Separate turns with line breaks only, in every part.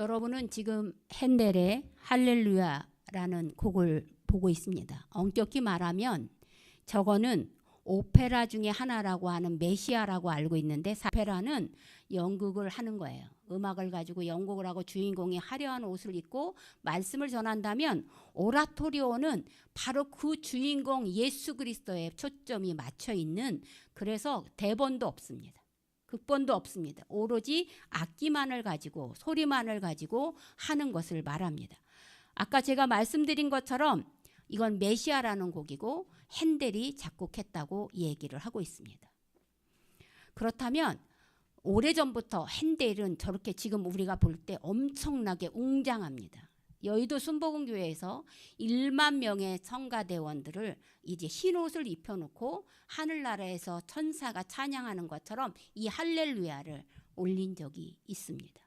여러분은 지금 핸델의 할렐루야라는 곡을 보고 있습니다. 엄격히 말하면 저거는 오페라 중에 하나라고 하는 메시아라고 알고 있는데, 오페라는 연극을 하는 거예요. 음악을 가지고 연극을 하고 주인공이 화려한 옷을 입고 말씀을 전한다면, 오라토리오는 바로 그 주인공 예수 그리스도에 초점이 맞춰 있는, 그래서 대본도 없습니다. 극본도 없습니다. 오로지 악기만을 가지고 소리만을 가지고 하는 것을 말합니다. 아까 제가 말씀드린 것처럼 이건 메시아라는 곡이고 핸델이 작곡했다고 얘기를 하고 있습니다. 그렇다면 오래전부터 핸델은 저렇게 지금 우리가 볼 때 엄청나게 웅장합니다. 여의도 순복음교회에서 1만 명의 성가대원들을 이제 흰옷을 입혀놓고 하늘나라에서 천사가 찬양하는 것처럼 이 할렐루야를 올린 적이 있습니다.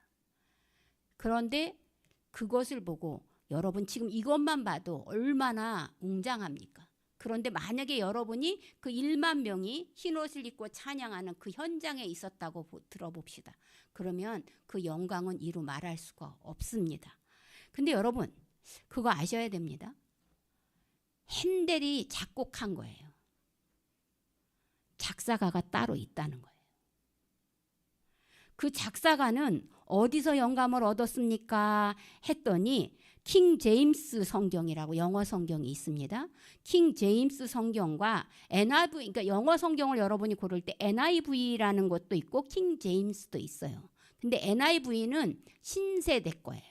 그런데 그것을 보고 여러분 지금 이것만 봐도 얼마나 웅장합니까? 그런데 만약에 여러분이 그 1만 명이 흰옷을 입고 찬양하는 그 현장에 있었다고 들어봅시다. 그러면 그 영광은 이루 말할 수가 없습니다. 근데 여러분 그거 아셔야 됩니다. 핸델이 작곡한 거예요. 작사가가 따로 있다는 거예요. 그 작사가는 어디서 영감을 얻었습니까? 했더니 킹 제임스 성경이라고 영어 성경이 있습니다. 킹 제임스 성경과 NIV, 그러니까 영어 성경을 여러분이 고를 때 NIV라는 것도 있고 킹 제임스도 있어요. 근데 NIV는 신세대 거예요.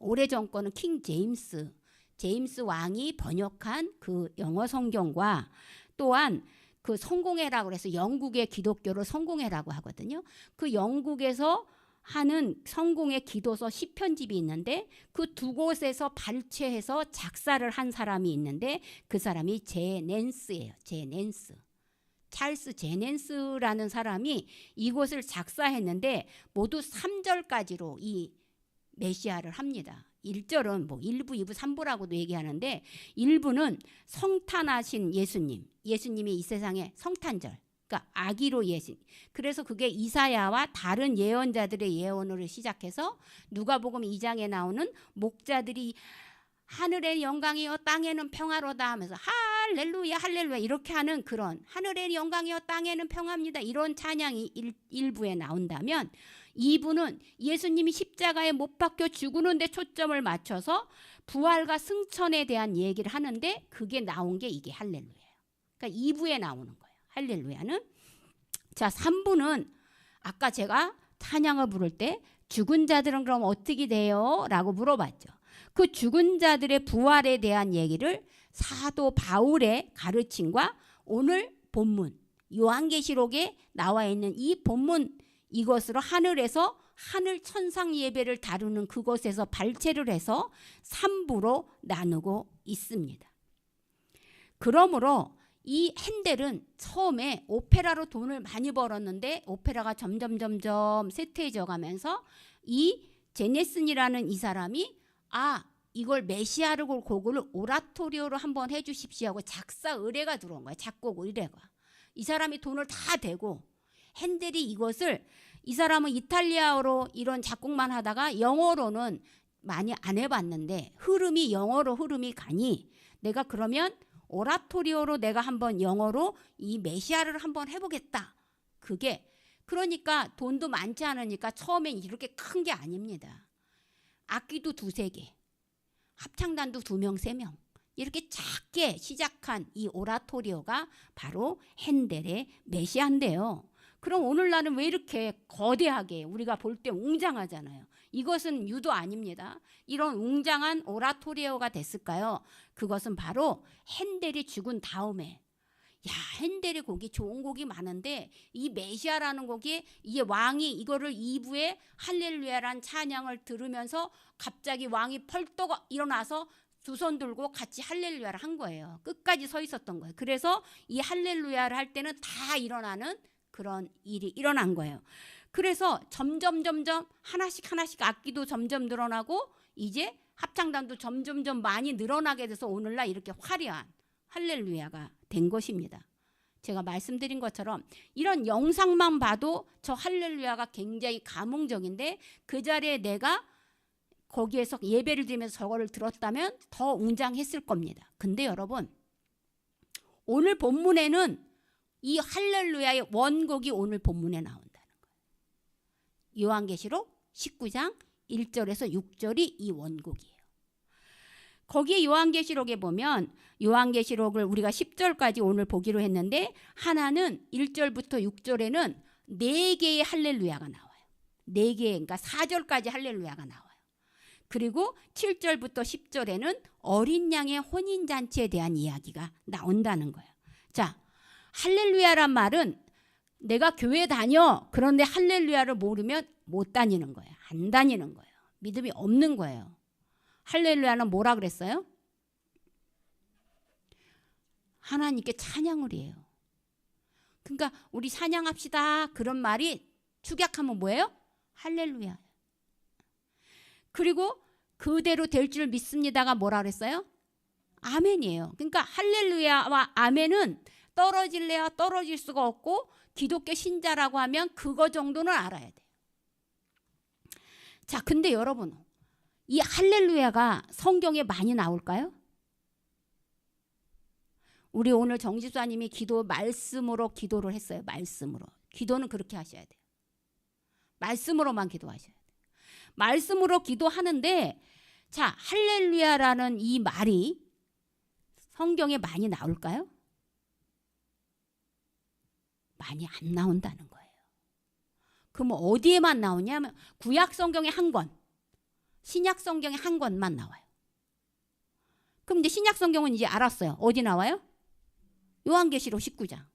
오래전 거는 킹 제임스 왕이 번역한 그 영어 성경과 또한 그 성공회라고 해서 영국의 기독교를 성공회라고 하거든요. 그 영국에서 하는 성공의 기도서 시편집이 있는데 그 두 곳에서 발췌해서 작사를 한 사람이 있는데 그 사람이 제넨스예요. 찰스 제넨스라는 사람이 이곳을 작사했는데 모두 3절까지로 이 메시아를 합니다. 1절은 뭐 1부, 2부, 3부라고도 얘기하는데 1부는 성탄하신 예수님이 이 세상에 성탄절, 그러니까 아기로 예수. 그래서 그게 이사야와 다른 예언자들의 예언으로 시작해서 누가복음 2장에 나오는 목자들이 하늘의 영광이여 땅에는 평화로다 하면서 할렐루야 할렐루야 이렇게 하는 그런 하늘의 영광이여 땅에는 평화입니다 이런 찬양이 1부에 나온다면 2부는 예수님이 십자가에 못 박혀 죽으는데 초점을 맞춰서 부활과 승천에 대한 얘기를 하는데 그게 나온 게 이게 할렐루야예요. 그러니까 2부에 나오는 거예요. 할렐루야는. 자, 3부는 아까 제가 찬양을 부를 때 죽은 자들은 그럼 어떻게 돼요? 라고 물어봤죠. 그 죽은 자들의 부활에 대한 얘기를 사도 바울의 가르침과 오늘 본문 요한계시록에 나와 있는 이 본문 이것으로 하늘에서 하늘 천상 예배를 다루는 그곳에서 발췌를 해서 3부로 나누고 있습니다. 그러므로 이 핸델은 처음에 오페라로 돈을 많이 벌었는데 오페라가 점점 쇠퇴해져 가면서 이 제네슨이라는 이 사람이 이걸 메시아를 곡을 오라토리오로 한번 해주십시오 하고 작사 의뢰가 들어온 거예요. 작곡 의뢰가. 이 사람이 돈을 다 대고 핸델이 이것을 이 사람은 이탈리아어로 이런 작곡만 하다가 영어로는 많이 안 해봤는데 흐름이 영어로 흐름이 가니 내가 그러면 오라토리오로 내가 한번 영어로 이 메시아를 한번 해보겠다. 그게 그러니까 돈도 많지 않으니까 처음엔 이렇게 큰 게 아닙니다. 악기도 2-3개, 합창단도 2명, 3명 이렇게 작게 시작한 이 오라토리오가 바로 핸델의 메시아인데요. 그럼 오늘날은 왜 이렇게 거대하게 우리가 볼 때 웅장하잖아요. 이것은 유도 아닙니다. 이런 웅장한 오라토리오가 됐을까요? 그것은 바로 핸델이 죽은 다음에 핸델의 곡이 좋은 곡이 많은데 이 메시아라는 곡이 이 왕이 이거를 2부에 할렐루야란 찬양을 들으면서 갑자기 왕이 펄떡 일어나서 두 손 들고 같이 할렐루야를 한 거예요. 끝까지 서 있었던 거예요. 그래서 이 할렐루야를 할 때는 다 일어나는 그런 일이 일어난 거예요. 그래서 점점 하나씩 악기도 점점 늘어나고 이제 합창단도 점점 많이 늘어나게 돼서 오늘날 이렇게 화려한 할렐루야가 된 것입니다. 제가 말씀드린 것처럼 이런 영상만 봐도 저 할렐루야가 굉장히 감흥적인데 그 자리에 내가 거기에서 예배를 드리면서 저거를 들었다면 더 웅장했을 겁니다. 근데 여러분, 오늘 본문에는 이 할렐루야의 원곡이 오늘 본문에 나온다는 거예요. 요한계시록 19장 1절에서 6절이 이 원곡이에요. 거기에 요한계시록에 보면 요한계시록을 우리가 10절까지 오늘 보기로 했는데 하나는 1절부터 6절에는 4개의 할렐루야가 나와요. 4개, 그러니까 4절까지 할렐루야가 나와요. 그리고 7절부터 10절에는 어린 양의 혼인잔치에 대한 이야기가 나온다는 거예요. 자, 할렐루야란 말은 내가 교회 다녀. 그런데 할렐루야를 모르면 못 다니는 거예요. 안 다니는 거예요. 믿음이 없는 거예요. 할렐루야는 뭐라 그랬어요? 하나님께 찬양을 해요. 그러니까 우리 찬양합시다. 그런 말이 축약하면 뭐예요? 할렐루야. 그리고 그대로 될 줄 믿습니다가 뭐라 그랬어요? 아멘이에요. 그러니까 할렐루야와 아멘은 떨어질래야 떨어질 수가 없고 기독교 신자라고 하면 그거 정도는 알아야 돼요. 자, 근데 여러분, 이 할렐루야가 성경에 많이 나올까요? 우리 오늘 정집사님이 말씀으로 기도를 했어요. 말씀으로. 기도는 그렇게 하셔야 돼요. 말씀으로만 기도하셔야 돼요. 말씀으로 기도하는데, 자, 할렐루야라는 이 말이 성경에 많이 나올까요? 많이 안 나온다는 거예요. 그럼 어디에만 나오냐면 구약 성경에 한 권, 신약 성경에 한 권만 나와요. 그럼 이제 신약 성경은 이제 알았어요. 어디 나와요? 요한계시록 19장.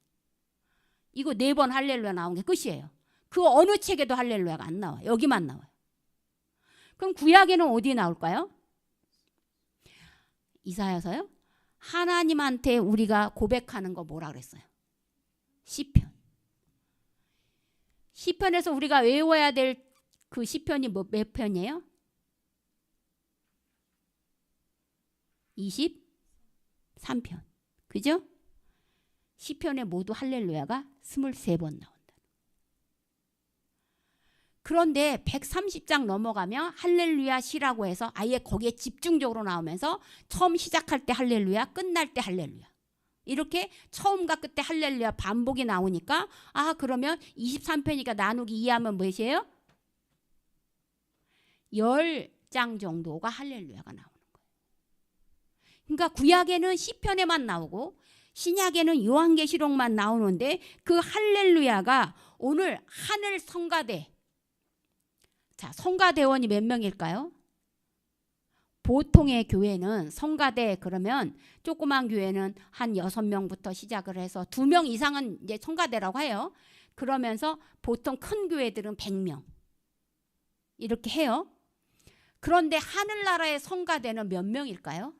이거 4번 할렐루야 나온 게 끝이에요. 그 어느 책에도 할렐루야가 안 나와요. 여기만 나와요. 그럼 구약에는 어디에 나올까요? 이사야서요? 하나님한테 우리가 고백하는 거 뭐라 그랬어요? 시편. 시편에서 우리가 외워야 될 그 시편이 몇 편이에요? 23편. 그죠? 시편에 모두 할렐루야가 23번 나온다. 그런데 130장 넘어가면 할렐루야 시라고 해서 아예 거기에 집중적으로 나오면서 처음 시작할 때 할렐루야, 끝날 때 할렐루야. 이렇게 처음과 끝에 할렐루야 반복이 나오니까 그러면 23편이니까 나누기 2하면 몇이에요? 10장 정도가 할렐루야가 나오는 거예요. 그러니까 구약에는 시편에만 나오고 신약에는 요한계시록만 나오는데 그 할렐루야가 오늘 하늘 성가대, 자, 성가대원이 몇 명일까요? 보통의 교회는 성가대 그러면 조그만 교회는 한 6명부터 시작을 해서 2명 이상은 이제 성가대라고 해요. 그러면서 보통 큰 교회들은 100명 이렇게 해요. 그런데 하늘나라의 성가대는 몇 명일까요?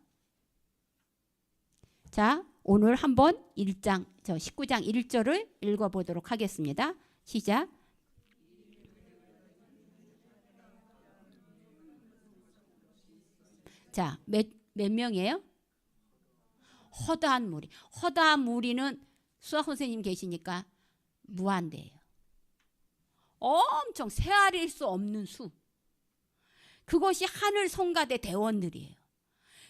자, 오늘 한번 19장 1절을 읽어보도록 하겠습니다. 시작. 자, 몇 명이에요? 허다한 무리. 허다한 무리는 수학 선생님 계시니까 무한대예요. 엄청 세알일 수 없는 수. 그것이 하늘 성가대 대원들이에요.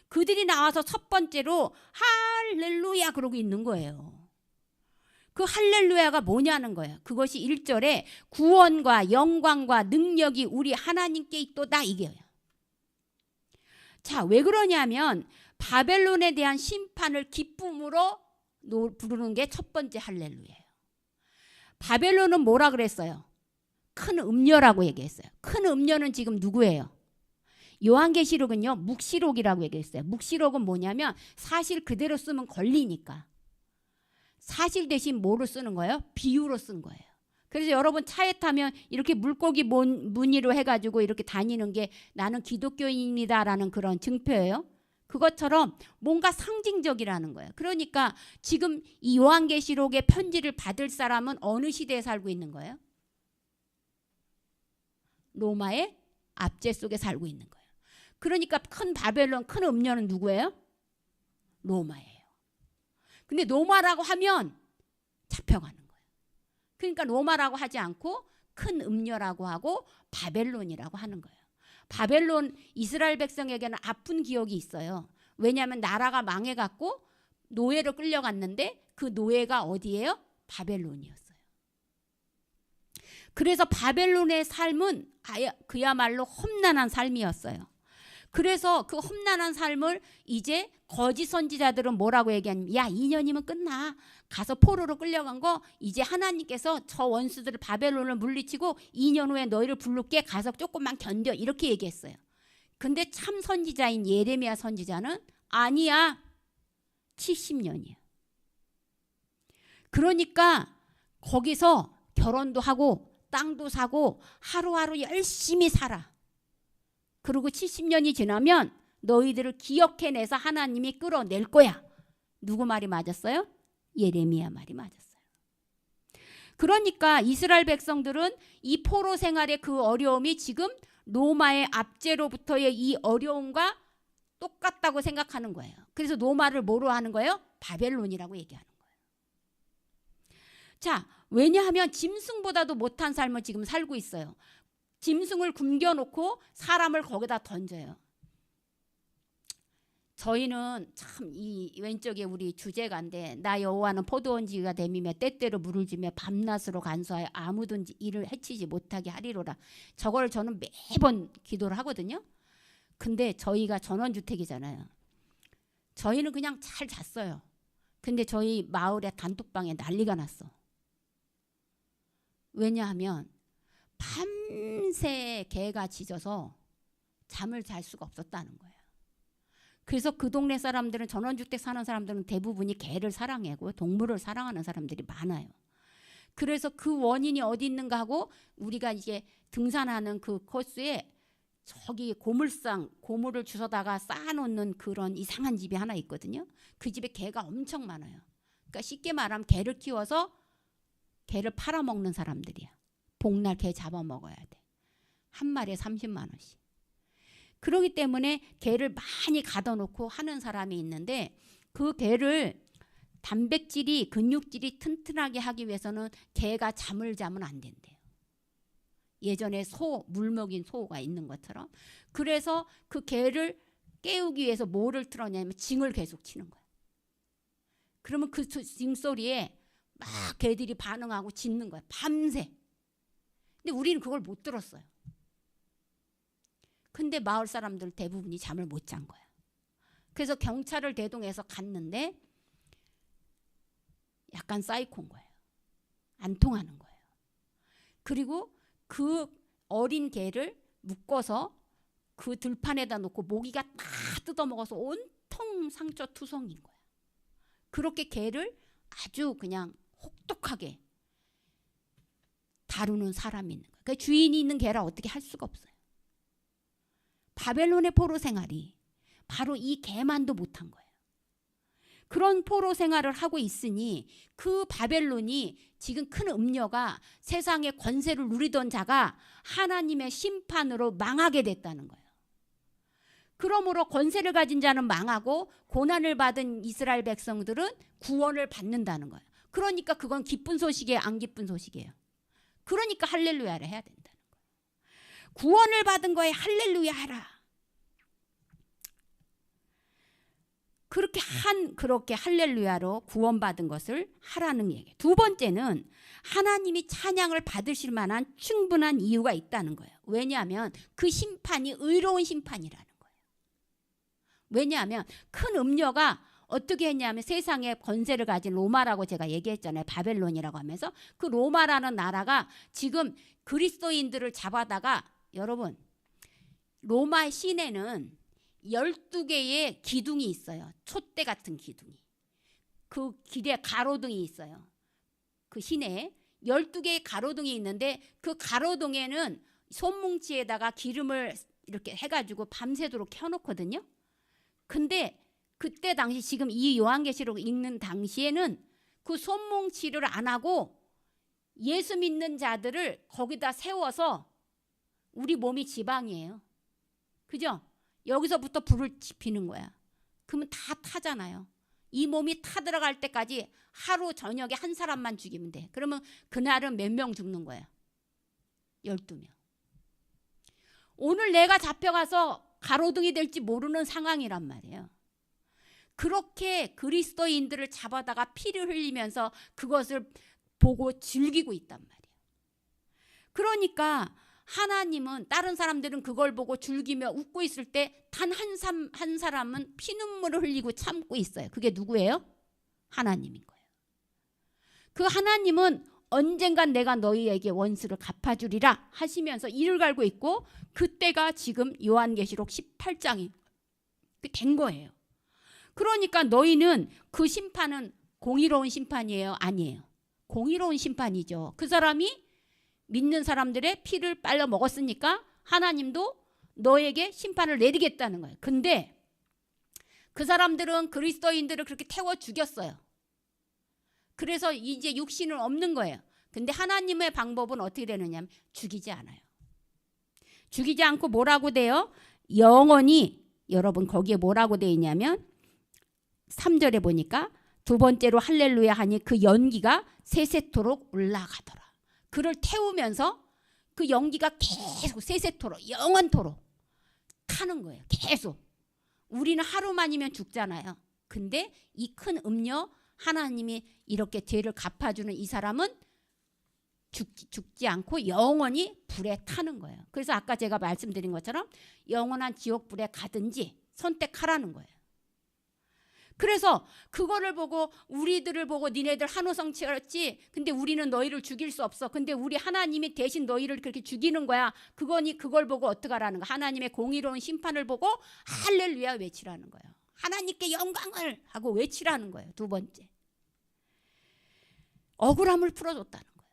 그들이 나와서 첫 번째로 할렐루야 그러고 있는 거예요. 그 할렐루야가 뭐냐는 거예요. 그것이 1절에 구원과 영광과 능력이 우리 하나님께 있도다 이게요. 자, 왜 그러냐면 바벨론에 대한 심판을 기쁨으로 부르는 게 첫 번째 할렐루야예요. 바벨론은 뭐라 그랬어요? 큰 음녀라고 얘기했어요. 큰 음녀는 지금 누구예요? 요한계시록은요, 묵시록이라고 얘기했어요. 묵시록은 뭐냐면 사실 그대로 쓰면 걸리니까. 사실 대신 뭐로 쓰는 거예요? 비유로 쓴 거예요. 그래서 여러분 차에 타면 이렇게 물고기 무늬로 해가지고 이렇게 다니는 게 나는 기독교인이다라는 그런 증표예요. 그것처럼 뭔가 상징적이라는 거예요. 그러니까 지금 이 요한계시록의 편지를 받을 사람은 어느 시대에 살고 있는 거예요? 로마의 압제 속에 살고 있는 거예요. 그러니까 큰 바벨론, 큰 음녀는 누구예요? 로마예요. 근데 로마라고 하면 잡혀가는 거예요. 그러니까 로마라고 하지 않고 큰 음녀라고 하고 바벨론이라고 하는 거예요. 바벨론 이스라엘 백성에게는 아픈 기억이 있어요. 왜냐하면 나라가 망해갖고 노예로 끌려갔는데 그 노예가 어디예요? 바벨론이었어요. 그래서 바벨론의 삶은 그야말로 험난한 삶이었어요. 그래서 그 험난한 삶을 이제 거짓 선지자들은 뭐라고 얘기하냐면, 야, 2년이면 끝나. 가서 포로로 끌려간 거 이제 하나님께서 저 원수들을 바벨론을 물리치고 2년 후에 너희를 부를게. 가서 조금만 견뎌. 이렇게 얘기했어요. 근데 참 선지자인 예레미야 선지자는 아니야. 70년이야. 그러니까 거기서 결혼도 하고 땅도 사고 하루하루 열심히 살아. 그리고 70년이 지나면 너희들을 기억해내서 하나님이 끌어낼 거야. 누구 말이 맞았어요? 예레미야 말이 맞았어요. 그러니까 이스라엘 백성들은 이 포로 생활의 그 어려움이 지금 로마의 압제로부터의 이 어려움과 똑같다고 생각하는 거예요. 그래서 로마를 뭐로 하는 거예요? 바벨론이라고 얘기하는 거예요. 자, 왜냐하면 짐승보다도 못한 삶을 지금 살고 있어요. 짐승을 굶겨놓고 사람을 거기다 던져요. 저희는 참 이 왼쪽에 우리 주제가인데, 나 여호와는 포도원지기가 됨이며 때때로 물을 주며 밤낮으로 간수하여 아무든지 이를 해치지 못하게 하리로라. 저걸 저는 매번 기도를 하거든요. 근데 저희가 전원주택이잖아요. 저희는 그냥 잘 잤어요. 근데 저희 마을의 단톡방에 난리가 났어. 왜냐하면 밤새 개가 짖어서 잠을 잘 수가 없었다는 거예요. 그래서 그 동네 사람들은, 전원주택 사는 사람들은 대부분이 개를 사랑하고 동물을 사랑하는 사람들이 많아요. 그래서 그 원인이 어디 있는가 하고 우리가 이제 등산하는 그 코스에 저기 고물을 주워다가 쌓아놓는 그런 이상한 집이 하나 있거든요. 그 집에 개가 엄청 많아요. 그러니까 쉽게 말하면 개를 키워서 개를 팔아먹는 사람들이야. 복날 개 잡아먹어야 돼. 한 마리에 30만 원씩. 그렇기 때문에 개를 많이 가둬놓고 하는 사람이 있는데, 그 개를 단백질이 근육질이 튼튼하게 하기 위해서는 개가 잠을 자면 안 된대요. 예전에 물 먹인 소가 있는 것처럼. 그래서 그 개를 깨우기 위해서 뭐를 틀었냐면 징을 계속 치는 거야. 그러면 그 징 소리에 막 개들이 반응하고 짖는 거야. 밤새. 근데 우리는 그걸 못 들었어요. 근데 마을 사람들 대부분이 잠을 못 잔 거야. 그래서 경찰을 대동해서 갔는데 약간 사이코인 거예요. 안 통하는 거예요. 그리고 그 어린 개를 묶어서 그 들판에다 놓고 모기가 다 뜯어먹어서 온통 상처 투성인 거야. 그렇게 개를 아주 그냥 혹독하게 다루는 사람이 있는 거예요. 그러니까 주인이 있는 개라 어떻게 할 수가 없어요. 바벨론의 포로 생활이 바로 이 개만도 못한 거예요. 그런 포로 생활을 하고 있으니 그 바벨론이 지금 큰 음녀가 세상의 권세를 누리던 자가 하나님의 심판으로 망하게 됐다는 거예요. 그러므로 권세를 가진 자는 망하고 고난을 받은 이스라엘 백성들은 구원을 받는다는 거예요. 그러니까 그건 기쁜 소식이에요, 안 기쁜 소식이에요? 그러니까 할렐루야를 해야 된다는 거예요. 구원을 받은 거에 할렐루야 하라. 그렇게 할렐루야로 구원받은 것을 하라는 얘기예요. 두 번째는 하나님이 찬양을 받으실 만한 충분한 이유가 있다는 거예요. 왜냐하면 그 심판이 의로운 심판이라는 거예요. 왜냐하면 큰 음녀가 어떻게 했냐면 세상에 권세를 가진 로마라고 제가 얘기했잖아요. 바벨론이라고 하면서 그 로마라는 나라가 지금 그리스도인들을 잡아다가, 여러분, 로마 시내는 12개의 기둥이 있어요. 촛대 같은 기둥이. 그 길에 가로등이 있어요. 그 시내에 12개의 가로등이 있는데 그 가로등에는 손뭉치에다가 기름을 이렇게 해가지고 밤새도록 켜놓거든요. 근데 그때 당시 지금 이 요한계시록 읽는 당시에는 그 손뭉치를 안 하고 예수 믿는 자들을 거기다 세워서, 우리 몸이 지방이에요. 그죠? 여기서부터 불을 지피는 거야. 그러면 다 타잖아요. 이 몸이 타들어갈 때까지 하루 저녁에 한 사람만 죽이면 돼. 그러면 그날은 몇 명 죽는 거야? 12명. 오늘 내가 잡혀가서 가로등이 될지 모르는 상황이란 말이에요. 그렇게 그리스도인들을 잡아다가 피를 흘리면서 그것을 보고 즐기고 있단 말이에요. 그러니까 하나님은, 다른 사람들은 그걸 보고 즐기며 웃고 있을 때 단 한 사람은 피눈물을 흘리고 참고 있어요. 그게 누구예요? 하나님인 거예요. 그 하나님은 언젠간 내가 너희에게 원수를 갚아주리라 하시면서 이를 갈고 있고, 그때가 지금 요한계시록 18장이 된 거예요. 그러니까 너희는 그 심판은 공의로운 심판이에요? 아니에요. 공의로운 심판이죠. 그 사람이 믿는 사람들의 피를 빨려 먹었으니까 하나님도 너에게 심판을 내리겠다는 거예요. 근데 그 사람들은 그리스도인들을 그렇게 태워 죽였어요. 그래서 이제 육신은 없는 거예요. 근데 하나님의 방법은 어떻게 되느냐면 죽이지 않아요. 죽이지 않고 뭐라고 돼요? 영원히, 여러분 거기에 뭐라고 돼 있냐면 3절에 보니까 두 번째로 할렐루야 하니 그 연기가 세세토록 올라가더라. 그를 태우면서 그 연기가 계속 세세토록 영원토록 타는 거예요. 계속. 우리는 하루만이면 죽잖아요. 근데 이 큰 음료, 하나님이 이렇게 죄를 갚아주는 이 사람은 죽지 않고 영원히 불에 타는 거예요. 그래서 아까 제가 말씀드린 것처럼 영원한 지옥불에 가든지 선택하라는 거예요. 그래서 그거를 보고, 우리들을 보고 니네들 한우성치였지, 근데 우리는 너희를 죽일 수 없어. 근데 우리 하나님이 대신 너희를 그렇게 죽이는 거야. 그거니 그걸 보고 어떡하라는 거야. 하나님의 공의로운 심판을 보고 할렐루야 외치라는 거예요. 하나님께 영광을 하고 외치라는 거예요. 두 번째, 억울함을 풀어줬다는 거예요.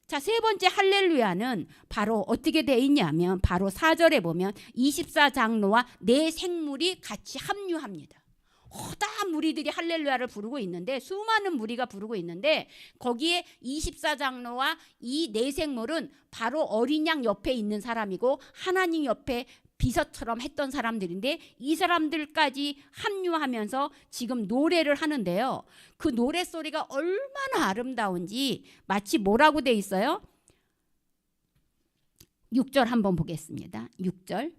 자, 세 번째 할렐루야는 바로 어떻게 돼 있냐면, 바로 4절에 보면 24장로와 네 생물이 같이 합류합니다. 허다한 무리들이 할렐루야를 부르고 있는데, 수많은 무리가 부르고 있는데, 거기에 24장로와 이 네 생물은 바로 어린 양 옆에 있는 사람이고 하나님 옆에 비서처럼 했던 사람들인데, 이 사람들까지 합류하면서 지금 노래를 하는데요. 그 노래소리가 얼마나 아름다운지, 마치 뭐라고 돼 있어요? 6절 한번 보겠습니다. 6절.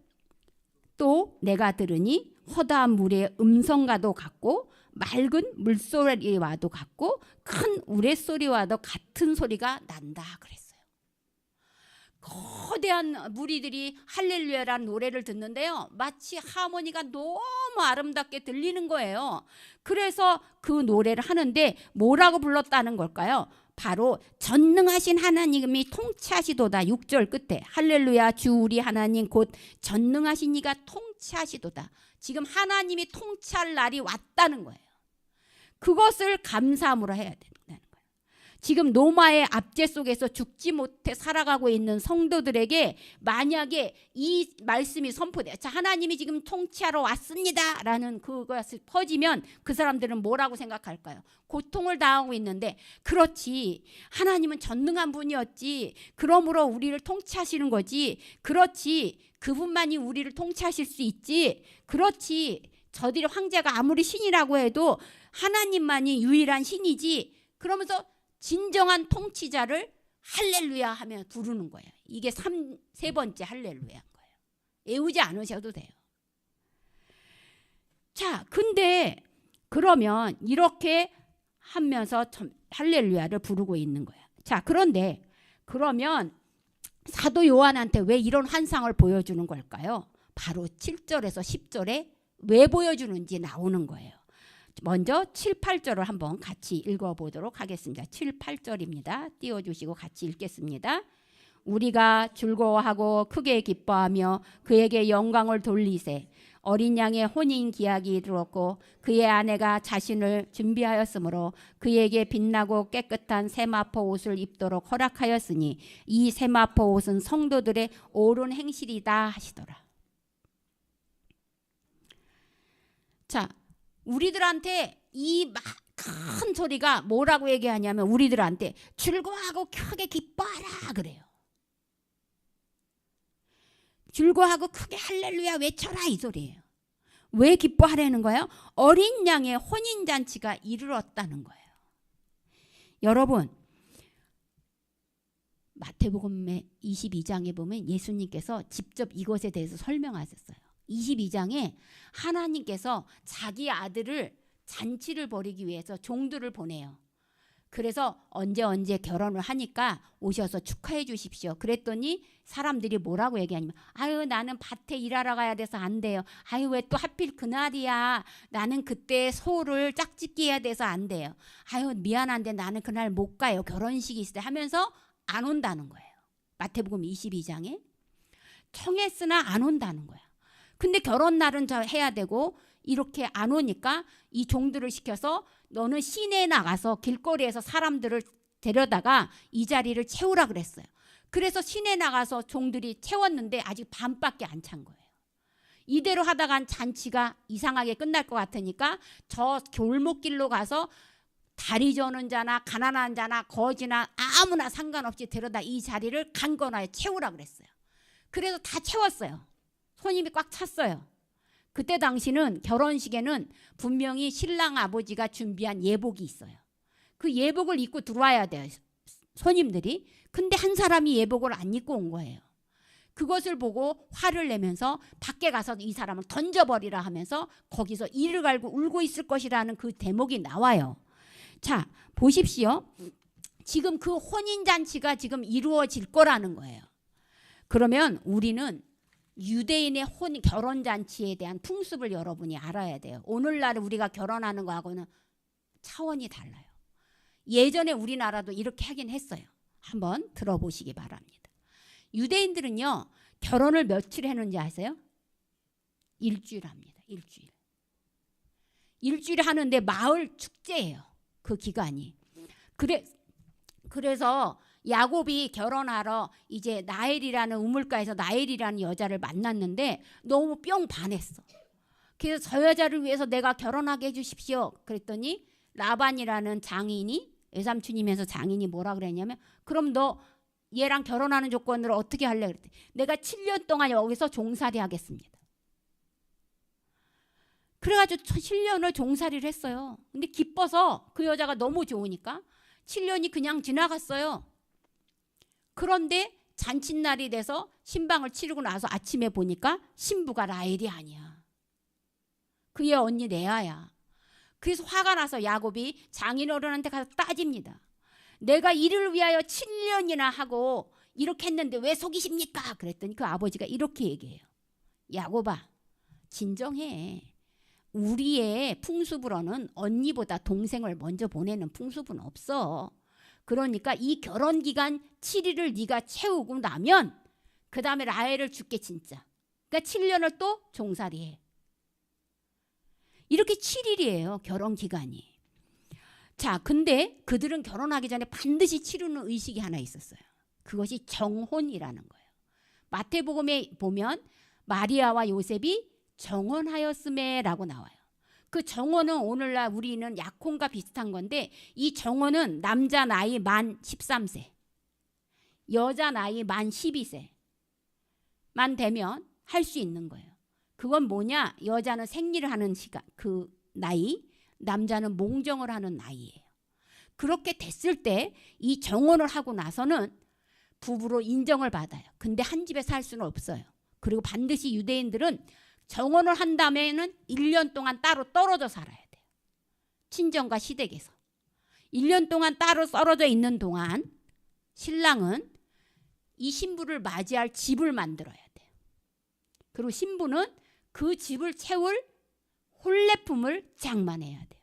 또 내가 들으니 허다한 물의 음성과도 같고 맑은 물소리와도 같고 큰 우레소리와도 같은 소리가 난다 그랬어요. 거대한 무리들이 할렐루야라는 노래를 듣는데요, 마치 하모니가 너무 아름답게 들리는 거예요. 그래서 그 노래를 하는데 뭐라고 불렀다는 걸까요? 바로 전능하신 하나님이 통치하시도다. 6절 끝에 할렐루야 주 우리 하나님 곧 전능하신 이가 통치하시도다. 지금 하나님이 통치할 날이 왔다는 거예요. 그것을 감사함으로 해야 된다는 거예요. 지금 노마의 압제 속에서 죽지 못해 살아가고 있는 성도들에게 만약에 이 말씀이 선포돼요. 자, 하나님이 지금 통치하러 왔습니다 라는 그것이 퍼지면 그 사람들은 뭐라고 생각할까요? 고통을 당하고 있는데, 그렇지, 하나님은 전능한 분이었지, 그러므로 우리를 통치하시는 거지, 그렇지, 그분만이 우리를 통치하실 수 있지, 그렇지, 저들이 황제가 아무리 신이라고 해도 하나님만이 유일한 신이지, 그러면서 진정한 통치자를 할렐루야 하며 부르는 거예요. 이게 세 번째 할렐루야인 거예요. 애우지 않으셔도 돼요. 자, 근데 그러면 이렇게 하면서 할렐루야를 부르고 있는 거예요. 자, 그런데 그러면 사도 요한한테 왜 이런 환상을 보여주는 걸까요? 바로 7절에서 10절에 왜 보여주는지 나오는 거예요. 먼저 7, 8절을 한번 같이 읽어보도록 하겠습니다. 7, 8절입니다. 띄워주시고 같이 읽겠습니다. 우리가 즐거워하고 크게 기뻐하며 그에게 영광을 돌리세. 어린 양의 혼인 기약이 이르렀고 그의 아내가 자신을 준비하였으므로 그에게 빛나고 깨끗한 세마포 옷을 입도록 허락하였으니 이 세마포 옷은 성도들의 옳은 행실이다 하시더라. 자, 우리들한테 이 큰 소리가 뭐라고 얘기하냐면, 우리들한테 즐거워하고 크게 기뻐하라 그래요. 즐거워하고 크게 할렐루야 외쳐라 이 소리예요. 왜 기뻐하라는 거예요? 어린 양의 혼인잔치가 이르렀다는 거예요. 여러분, 마태복음의 22장에 보면 예수님께서 직접 이것에 대해서 설명하셨어요. 22장에 하나님께서 자기 아들을 잔치를 벌이기 위해서 종들을 보내요. 그래서 언제 결혼을 하니까 오셔서 축하해 주십시오. 그랬더니 사람들이 뭐라고 얘기하냐면 아유 나는 밭에 일하러 가야 돼서 안 돼요. 아유 왜 또 하필 그날이야. 나는 그때 소를 짝짓기 해야 돼서 안 돼요. 아유 미안한데 나는 그날 못 가요. 결혼식이 있을 때 하면서 안 온다는 거예요. 마태복음 22장에 청했으나 안 온다는 거야. 근데 결혼 날은 해야 되고 이렇게 안 오니까 이 종들을 시켜서 너는 시내에 나가서 길거리에서 사람들을 데려다가 이 자리를 채우라 그랬어요. 그래서 시내 나가서 종들이 채웠는데 아직 반밖에 안 찬 거예요. 이대로 하다간 잔치가 이상하게 끝날 것 같으니까 저 골목길로 가서 다리 저는 자나 가난한 자나 거지나 아무나 상관없이 데려다 이 자리를 강건하게 채우라 그랬어요. 그래서 다 채웠어요. 손님이 꽉 찼어요. 그때 당시는 결혼식에는 분명히 신랑 아버지가 준비한 예복이 있어요. 그 예복을 입고 들어와야 돼요. 손님들이. 근데 한 사람이 예복을 안 입고 온 거예요. 그것을 보고 화를 내면서 밖에 가서 이 사람을 던져버리라 하면서 거기서 이를 갈고 울고 있을 것이라는 그 대목이 나와요. 자, 보십시오. 지금 그 혼인잔치가 지금 이루어질 거라는 거예요. 그러면 우리는 유대인의 결혼잔치에 대한 풍습을 여러분이 알아야 돼요. 오늘날 우리가 결혼하는 거하고는 차원이 달라요. 예전에 우리나라도 이렇게 하긴 했어요. 한번 들어보시기 바랍니다. 유대인들은요. 결혼을 며칠 했는지 아세요? 일주일 합니다. 일주일. 일주일 하는데 마을 축제예요. 그 기간이. 그래서 야곱이 결혼하러 이제 나엘이라는 우물가에서 나엘이라는 여자를 만났는데 너무 뿅 반했어. 그래서 저 여자를 위해서 내가 결혼하게 해주십시오. 그랬더니 라반이라는 장인이 외삼촌이면서 장인이 뭐라 그랬냐면 그럼 너 얘랑 결혼하는 조건으로 어떻게 할래? 그랬더니 내가 7년 동안 여기서 종살이 하겠습니다. 그래가지고 7년을 종살이를 했어요. 근데 기뻐서 그 여자가 너무 좋으니까 7년이 그냥 지나갔어요. 그런데 잔칫날이 돼서 신방을 치르고 나서 아침에 보니까 신부가 라헬이 아니야. 그의 언니 레아야. 그래서 화가 나서 야곱이 장인어른한테 가서 따집니다. 내가 이를 위하여 7년이나 하고 이렇게 했는데 왜 속이십니까? 그랬더니 그 아버지가 이렇게 얘기해요. 야곱아, 진정해. 우리의 풍습으로는 언니보다 동생을 먼저 보내는 풍습은 없어. 그러니까 이 결혼기간 7일을 네가 채우고 나면 그 다음에 라헬을 줄게 진짜. 그러니까 7년을 또 종살이해. 이렇게 7일이에요. 결혼기간이. 자, 근데 그들은 결혼하기 전에 반드시 치르는 의식이 하나 있었어요. 그것이 정혼이라는 거예요. 마태복음에 보면 마리아와 요셉이 정혼하였음에라고 나와요. 그 정혼은 오늘날 우리는 약혼과 비슷한 건데 이 정혼은 남자 나이 만 13세, 여자 나이 만 12세만 되면 할 수 있는 거예요. 그건 뭐냐? 여자는 생리를 하는 시간, 그 나이, 남자는 몽정을 하는 나이예요. 그렇게 됐을 때 이 정혼을 하고 나서는 부부로 인정을 받아요. 근데 한 집에 살 수는 없어요. 그리고 반드시 유대인들은 정혼을 한 다음에는 1년 동안 따로 떨어져 살아야 돼요. 친정과 시댁에서. 1년 동안 따로 떨어져 있는 동안 신랑은 이 신부를 맞이할 집을 만들어야 돼요. 그리고 신부는 그 집을 채울 혼례품을 장만해야 돼요.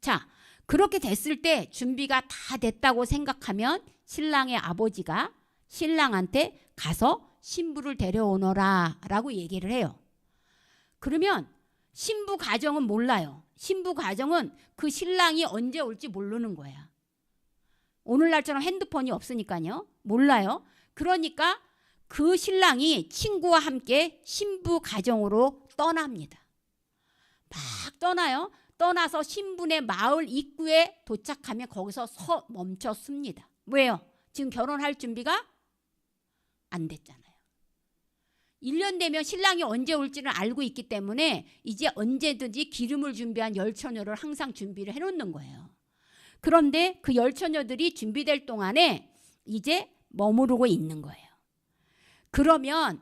자, 그렇게 됐을 때 준비가 다 됐다고 생각하면 신랑의 아버지가 신랑한테 가서 신부를 데려오너라 라고 얘기를 해요. 그러면 신부 가정은 몰라요. 신부 가정은 그 신랑이 언제 올지 모르는 거야. 오늘날처럼 핸드폰이 없으니까요. 몰라요. 그러니까 그 신랑이 친구와 함께 신부 가정으로 떠납니다. 막 떠나요. 떠나서 신부네 마을 입구에 도착하면 거기서 멈춰 섭니다. 왜요? 지금 결혼할 준비가 안 됐잖아요. 1년 되면 신랑이 언제 올지는 알고 있기 때문에 이제 언제든지 기름을 준비한 열처녀를 항상 준비를 해놓는 거예요. 그런데 그 열처녀들이 준비될 동안에 이제 머무르고 있는 거예요. 그러면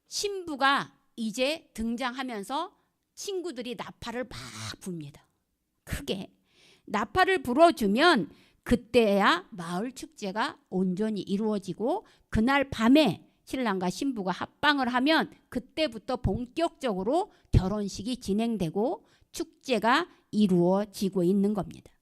신부가 이제 등장하면서 친구들이 나팔을 막 붑니다. 크게. 나팔을 불어주면 그때야 마을 축제가 온전히 이루어지고 그날 밤에 신랑과 신부가 합방을 하면 그때부터 본격적으로 결혼식이 진행되고 축제가 이루어지고 있는 겁니다.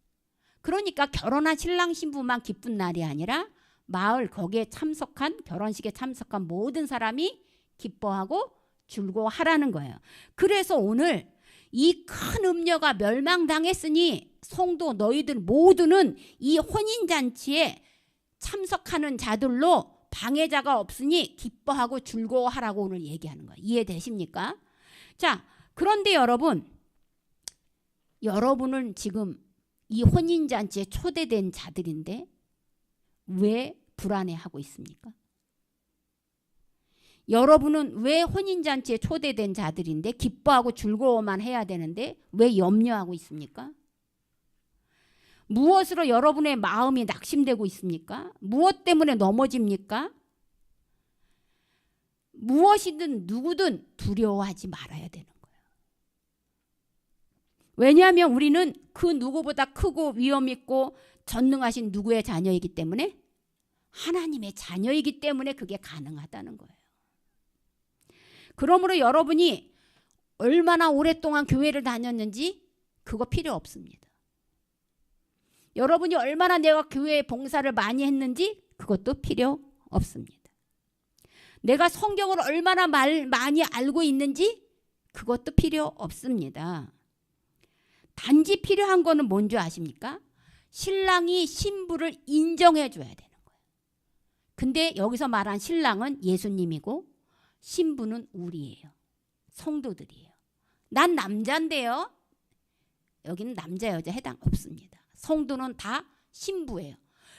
그러니까 결혼한 신랑 신부만 기쁜 날이 아니라 마을 거기에 참석한 결혼식에 참석한 모든 사람이 기뻐하고 즐거워하라는 거예요. 그래서 오늘 이 큰 음녀가 멸망당했으니 성도 너희들 모두는 이 혼인잔치에 참석하는 자들로 방해자가 없으니 기뻐하고 즐거워하라고 오늘 얘기하는 거예요. 이해되십니까? 자, 그런데 여러분은 지금 이 혼인잔치에 초대된 자들인데 왜 불안해하고 있습니까? 여러분은 왜 혼인잔치에 초대된 자들인데 기뻐하고 즐거워만 해야 되는데 왜 염려하고 있습니까? 무엇으로 여러분의 마음이 낙심되고 있습니까? 무엇 때문에 넘어집니까? 무엇이든 누구든 두려워하지 말아야 되는 거예요. 왜냐하면 우리는 그 누구보다 크고 위험 있고 전능하신 누구의 자녀이기 때문에 하나님의 자녀이기 때문에 그게 가능하다는 거예요. 그러므로 여러분이 얼마나 오랫동안 교회를 다녔는지 그거 필요 없습니다. 여러분이 얼마나 내가 교회에 봉사를 많이 했는지 그것도 필요 없습니다. 내가 성경을 얼마나 많이 알고 있는지 그것도 필요 없습니다. 단지 필요한 거는 뭔지 아십니까? 신랑이 신부를 인정해 줘야 되는 거예요. 근데 여기서 말한 신랑은 예수님이고 신부는 우리예요. 성도들이에요. 난 남자인데요. 여기는 남자 여자 해당 없습니다. 성도는 다 신부예요.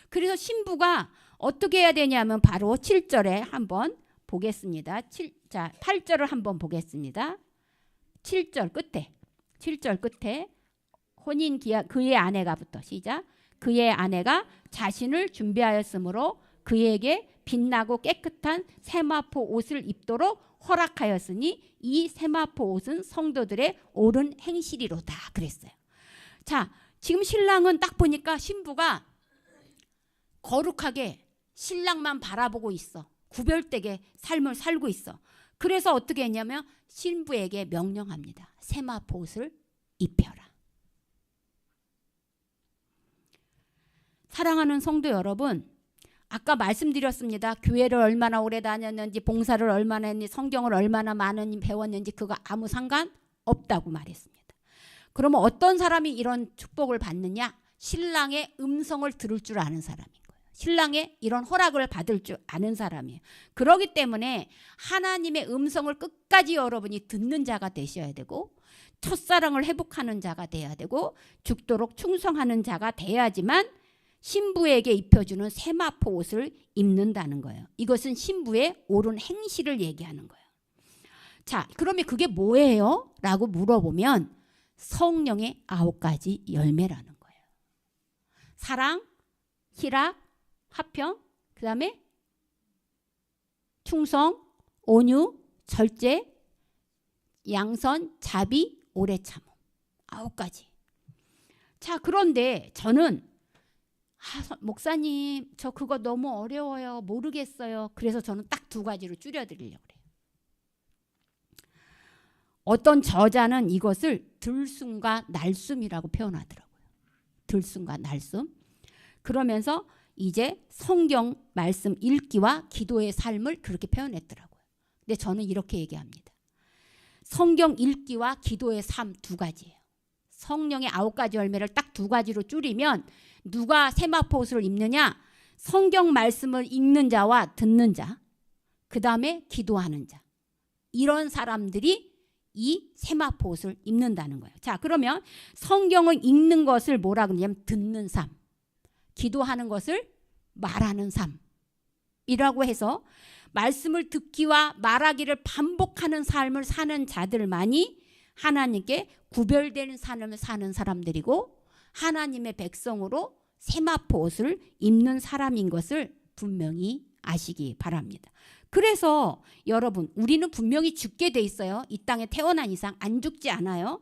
그래서 신부가 어떻게 해야 되냐면 바로 7절에 한번 보겠습니다. 8절을 한번 보겠습니다. 7절 끝에 혼인 기약 그의 아내가부터 시작. 그의 아내가 자신을 준비하였으므로 그에게 빛나고 깨끗한 세마포 옷을 입도록 허락하였으니 이 세마포 옷은 성도들의 옳은 행실이로다 그랬어요. 자, 지금 신랑은 딱 보니까 신부가 거룩하게 신랑만 바라보고 있어. 구별되게 삶을 살고 있어. 그래서 어떻게 했냐면 신부에게 명령합니다. 세마포 옷을 입혀라. 사랑하는 성도 여러분, 아까 말씀드렸습니다. 교회를 얼마나 오래 다녔는지, 봉사를 얼마나 했는지, 성경을 얼마나 많이 배웠는지 그거 아무 상관없다고 말했습니다. 그러면 어떤 사람이 이런 축복을 받느냐? 신랑의 음성을 들을 줄 아는 사람인 거예요. 신랑의 이런 허락을 받을 줄 아는 사람이에요. 그렇기 때문에 하나님의 음성을 끝까지 여러분이 듣는 자가 되셔야 되고 첫사랑을 회복하는 자가 돼야 되고 죽도록 충성하는 자가 돼야지만 신부에게 입혀주는 세마포 옷을 입는다는 거예요. 이것은 신부의 옳은 행실을 얘기하는 거예요. 자, 그러면 그게 뭐예요? 라고 물어보면 성령의 9가지 열매라는 거예요. 사랑, 희락, 화평, 그 다음에 충성, 온유, 절제, 양선, 자비, 오래 참음. 9가지. 자, 그런데 저는 목사님 저 그거 너무 어려워요. 모르겠어요. 그래서 저는 딱 2가지로 줄여드리려고 그래요. 어떤 저자는 이것을 들숨과 날숨이라고 표현하더라고요. 들숨과 날숨. 그러면서 이제 성경 말씀 읽기와 기도의 삶을 그렇게 표현했더라고요. 근데 저는 이렇게 얘기합니다. 성경 읽기와 기도의 삶 2가지예요. 성령의 9가지 열매를 딱 2가지로 줄이면 누가 세마포 옷을 입느냐? 성경 말씀을 읽는 자와 듣는 자, 그 다음에 기도하는 자. 이런 사람들이 이 세마포 옷을 입는다는 거예요. 자, 그러면 성경을 읽는 것을 뭐라 그러냐면 듣는 삶, 기도하는 것을 말하는 삶이라고 해서 말씀을 듣기와 말하기를 반복하는 삶을 사는 자들만이 하나님께 구별된 삶을 사는 사람들이고 하나님의 백성으로 세마포 옷을 입는 사람인 것을 분명히 아시기 바랍니다. 그래서 여러분, 우리는 분명히 죽게 돼 있어요. 이 땅에 태어난 이상 안 죽지 않아요.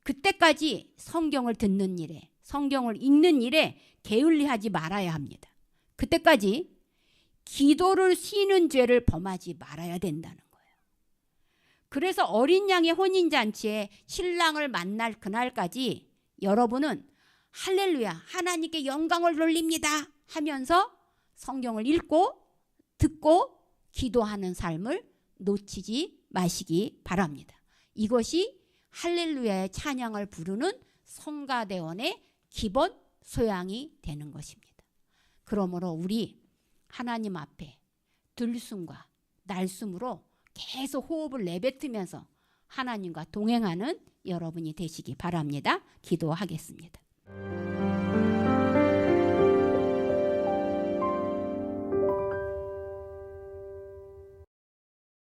그때까지 성경을 듣는 일에, 성경을 읽는 일에 게을리하지 말아야 합니다. 그때까지 기도를 쉬는 죄를 범하지 말아야 된다는 거예요. 그래서 어린 양의 혼인잔치에 신랑을 만날 그날까지 여러분은 할렐루야, 하나님께 영광을 돌립니다 하면서 성경을 읽고 듣고 기도하는 삶을 놓치지 마시기 바랍니다. 이것이 할렐루야의 찬양을 부르는 성가대원의 기본 소양이 되는 것입니다. 그러므로 우리 하나님 앞에 들숨과 날숨으로 계속 호흡을 내뱉으면서 하나님과 동행하는 여러분이 되시기 바랍니다. 기도하겠습니다.